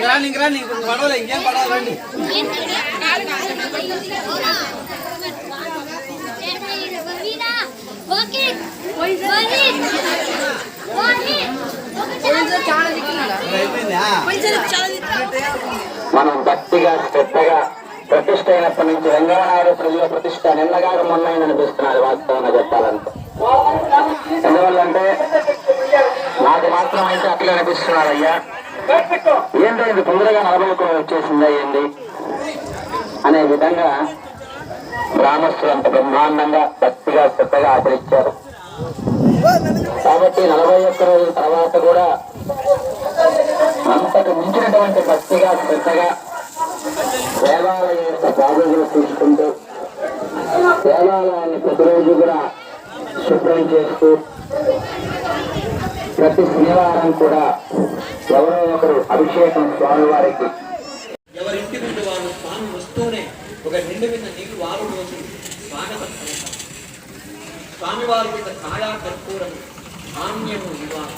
పడవలే ఇంకేం పడవాలండి. మనం భక్తిగా శ్రద్ధగా ప్రతిష్ట అయినప్పటి నుంచి రంగనాయుడు ప్రజల ప్రతిష్ట నిన్నగాక మొన్న అనిపిస్తున్నారు వాస్తవంగా చెప్పాలంటే. ఎందువల్లంటే నాకు మాత్రం అయితే అట్లా అనిపిస్తున్నారు. అయ్యా ఏంటో ఇది తొందరగా 40 వచ్చేసిందా ఏంది అనే విధంగా గ్రామస్తులు అంత బ్రహ్మాండంగా భక్తిగా శ్రద్ధగా ఆచరించారు. కాబట్టి 41 రోజుల తర్వాత కూడా అంతకు మించినటువంటి భక్తిగా శ్రద్ధగా దేవాలయం యొక్క బాధ్యతలు చూసుకుంటూ దేవాలయాన్ని ప్రతిరోజు కూడా శుభ్రం చేస్తూ ప్రతి శనివారం కూడా ఎవరో ఒకరు అభిషేకం స్వామివారికి ఎవరింటి ముందు వారు స్వామి వస్తూనే ఒక నిండు మీద నీకు వారు రోజు స్వాగతం పలుకుతారు. స్వామివారి మీద కాళా కర్పూరం ధాన్యము ఇవ్వాలి.